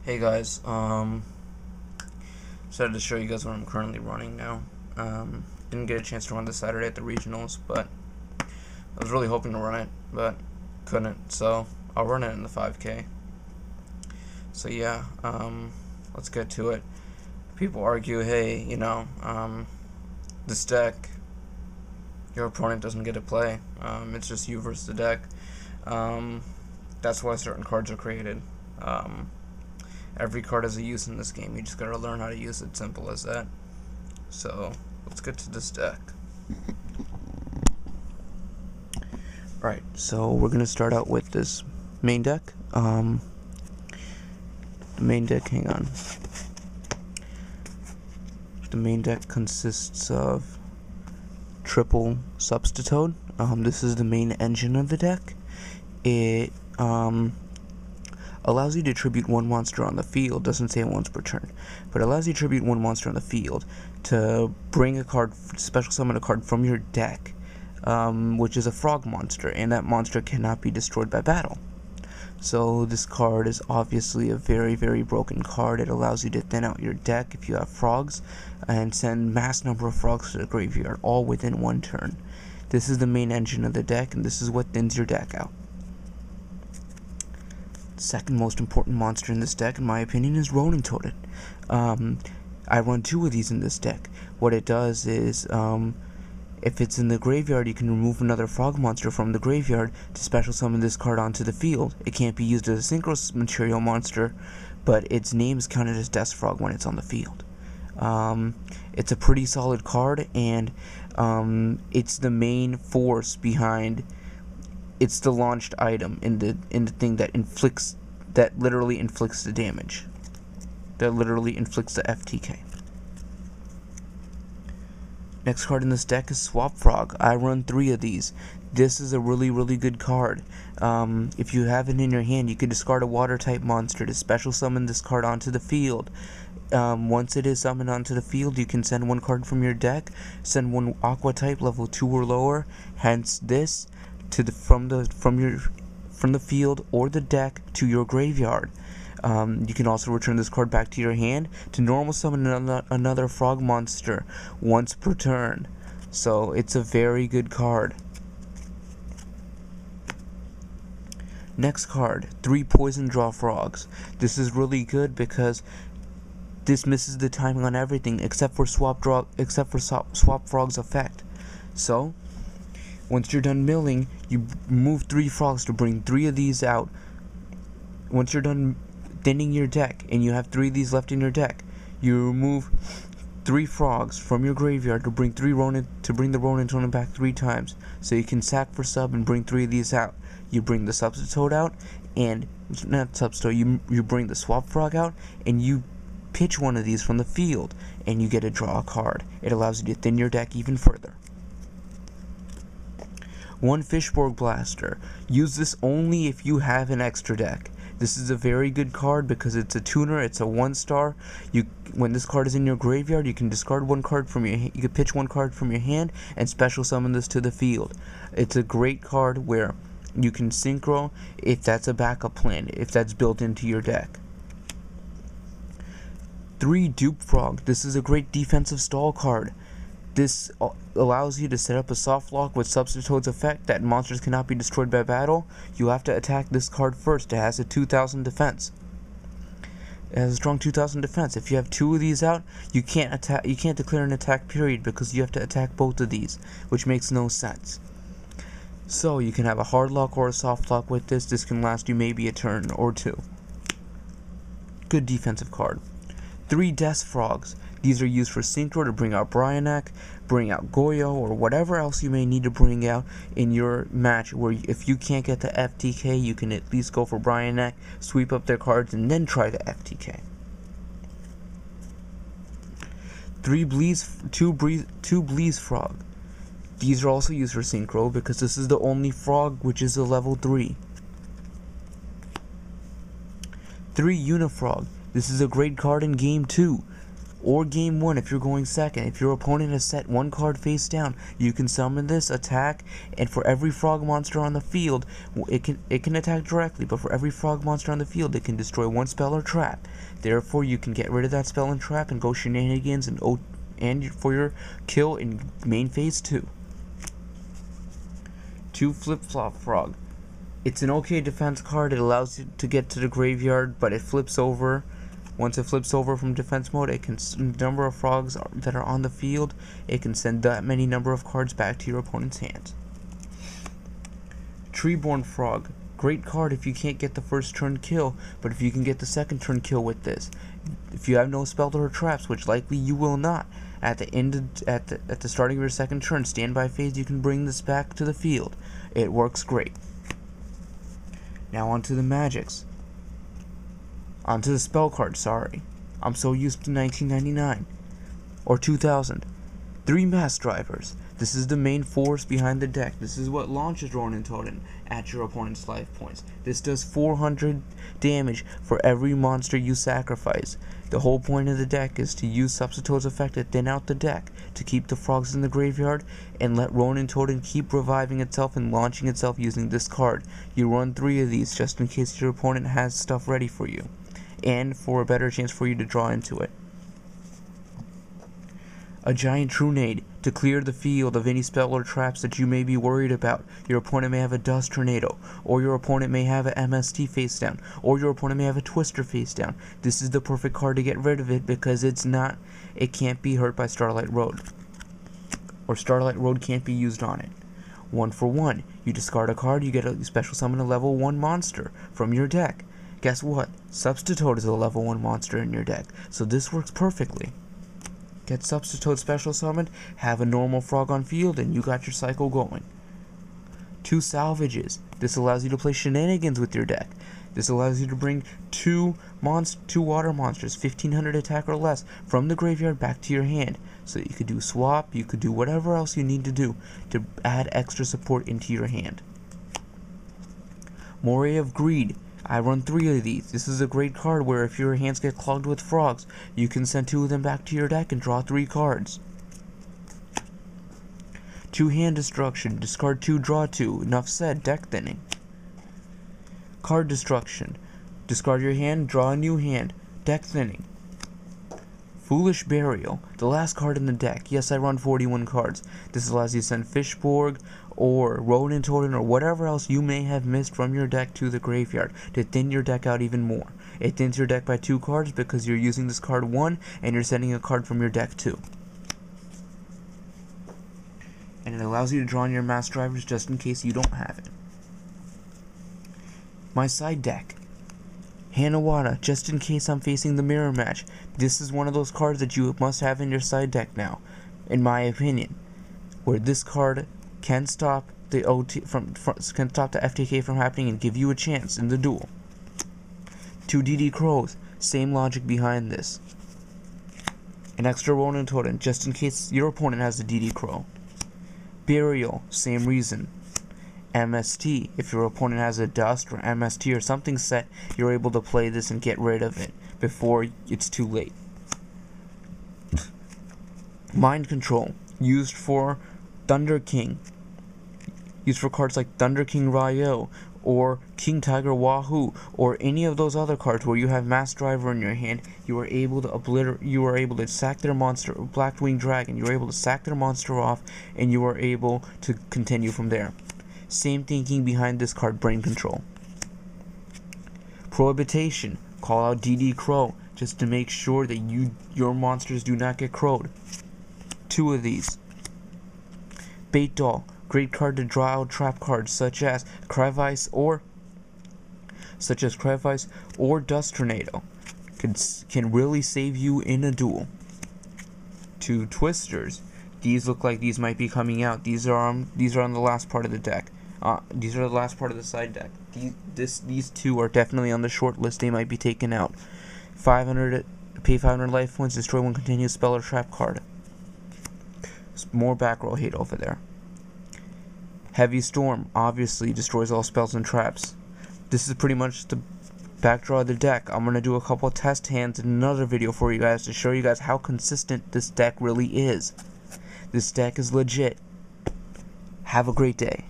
Hey guys, decided to show you guys what I'm currently running now. Didn't get a chance to run this Saturday at the regionals, but I was really hoping to run it, but couldn't, so I'll run it in the 5K. So yeah, let's get to it. People argue, hey, this deck, your opponent doesn't get to play. It's just you versus the deck. That's why certain cards are created. Every card has a use in this game. You just gotta learn how to use it. Simple as that. So let's get to this deck. Right. So we're gonna start out with this main deck. The main deck. Hang on. The main deck consists of triple Substitoad. This is the main engine of the deck. It allows you to tribute one monster on the field. Doesn't say once per turn, but allows you to tribute one monster on the field to bring a card, special summon a card from your deck, which is a frog monster, and that monster cannot be destroyed by battle. So this card is obviously a very, very broken card. It allows you to thin out your deck if you have frogs, and send mass number of frogs to the graveyard, all within one turn. This is the main engine of the deck, and this is what thins your deck out. Second most important monster in this deck, in my opinion, is Ronintoadin. I run two of these in this deck. What it does is, if it's in the graveyard, you can remove another frog monster from the graveyard to special summon this card onto the field. It can't be used as a synchro material monster, but its name is counted as Death Frog when it's on the field. It's a pretty solid card, and it's the main force behind. It's the launched item in the thing that literally inflicts the damage. That literally inflicts the FTK. Next card in this deck is Swap Frog. I run 3 of these. This is a really, really good card. If you have it in your hand, you can discard a water type monster to special summon this card onto the field. Once it is summoned onto the field, you can send one card from your deck, send one aqua type level 2 or lower, hence this, to from the field or the deck to your graveyard. You can also return this card back to your hand to normal summon another frog monster once per turn. So it's a very good card. Next card, 3 Poison Draw Frogs. This is really good because this misses the timing on everything except for Swap Frog's effect. So once you're done milling, you move 3 frogs to bring 3 of these out. Once you're done thinning your deck and you have 3 of these left in your deck, you remove 3 frogs from your graveyard to bring the Ronintoadin back 3 times. So you can sack for sub and bring 3 of these out. You bring the Substitoad out, and not Substitoad. You bring the Swap Frog out, and you pitch one of these from the field, and you get to draw a card. It allows you to thin your deck even further. 1 Fishborg Blaster. Use this only if you have an extra deck. This is a very good card because it's a tuner. It's a 1-star. When this card is in your graveyard, you can discard one card from your. You can pitch one card from your hand and special summon this to the field. It's a great card where you can synchro if that's a backup plan, if that's built into your deck. 3 Dupe Frog. This is a great defensive stall card. This allows you to set up a soft lock with Substitoad's effect that monsters cannot be destroyed by battle. You have to attack this card first. It has a 2000 defense. It has a strong 2000 defense. If you have 2 of these out, you can't attack. You can't declare an attack period because you have to attack both of these, which makes no sense. So you can have a hard lock or a soft lock with this. This can last you maybe a turn or 2. Good defensive card. 3 Death Frogs. These are used for synchro to bring out Brionac, bring out Goyo, or whatever else you may need to bring out in your match, where if you can't get the FTK, you can at least go for Brionac, sweep up their cards, and then try the FTK. 2 Beelze Frog. These are also used for synchro because this is the only frog which is a level 3. 3 Unifrog. This is a great card in game 2. Or game 1 if you're going second. If your opponent has set 1 card face down, you can summon this, attack, and for every frog monster on the field, it can attack directly, but for every frog monster on the field, it can destroy 1 spell or trap. Therefore, you can get rid of that spell and trap and go shenanigans and for your kill in main phase 2. 2 Flip-Flop Frog. It's an okay defense card. It allows you to get to the graveyard, but it flips over. Once it flips over from defense mode, it can number of frogs that are on the field. It can send that many number of cards back to your opponent's hands. Treeborn Frog. Great card if you can't get the first turn kill, but if you can get the second turn kill with this. If you have no spells or traps, which likely you will not, at the starting of your second turn, standby phase, you can bring this back to the field. It works great. Now onto the magics. Onto the spell card, sorry. I'm so used to 1999. Or 2000. 3 Mass Drivers. This is the main force behind the deck. This is what launches Ronintoadin at your opponent's life points. This does 400 damage for every monster you sacrifice. The whole point of the deck is to use Substitoad's effect to thin out the deck, to keep the frogs in the graveyard, and let Ronintoadin keep reviving itself and launching itself using this card. You run 3 of these just in case your opponent has stuff ready for you, and for a better chance for you to draw into it. A Giant Trunade, to clear the field of any spell or traps that you may be worried about. Your opponent may have a Dust Tornado, or your opponent may have a MST face down, or your opponent may have a Twister face down. This is the perfect card to get rid of it because it can't be hurt by Starlight Road. Or Starlight Road can't be used on it. 1 for 1. You discard a card, you get a special summon a level 1 monster from your deck. Guess what? Substitoad is a level 1 monster in your deck, so this works perfectly. Get Substitoad special summoned, have a normal frog on field, and you got your cycle going. 2 Salvages. This allows you to play shenanigans with your deck. This allows you to bring 2 water monsters, 1500 attack or less, from the graveyard back to your hand. So you could do swap, you could do whatever else you need to do to add extra support into your hand. Moray of Greed. I run 3 of these. This is a great card where if your hands get clogged with frogs, you can send 2 of them back to your deck and draw 3 cards. 2 Hand Destruction. Discard 2, draw 2. Enough said. Deck thinning. Card Destruction. Discard your hand, draw a new hand. Deck thinning. Foolish Burial. The last card in the deck. Yes, I run 41 cards. This allows you to send Fishborg or Ronintoadin or whatever else you may have missed from your deck to the graveyard to thin your deck out even more. It thins your deck by 2 cards because you're using this card 1 and you're sending a card from your deck 2. And it allows you to draw on your mass drivers just in case you don't have it. My side deck. Hanewata, just in case I'm facing the mirror match. This is one of those cards that you must have in your side deck now, in my opinion, where this card can stop the FTK from happening and give you a chance in the duel. 2 DD Crows, same logic behind this. An extra Ronintoadin, just in case your opponent has a DD Crow. Burial, same reason. MST, if your opponent has a Dust or MST or something set, you're able to play this and get rid of it before it's too late. Mind Control, used for Thunder King. Used for cards like Thunder King Ryo or King Tiger Wahoo or any of those other cards where you have Mass Driver in your hand. You are able to sack their monster, Blackwing Dragon. You are able to sack their monster off, and you are able to continue from there. Same thinking behind this card, Brain Control. Prohibitation, call out DD Crow just to make sure that your monsters do not get crowed. 2 of these. Bait Doll, great card to draw out trap cards such as Crevice or Dust Tornado. Can really save you in a duel. 2 Twisters. These look like these might be coming out. These are on the last part of the deck. These are the last part of the side deck. These 2 are definitely on the short list. They might be taken out. 500, pay 500 life points, destroy 1 continuous spell or trap card. More back row hate over there. Heavy Storm obviously destroys all spells and traps. This is pretty much Backdraw the deck. I'm going to do a couple test hands in another video for you guys to show you guys how consistent this deck really is. This deck is legit. Have a great day.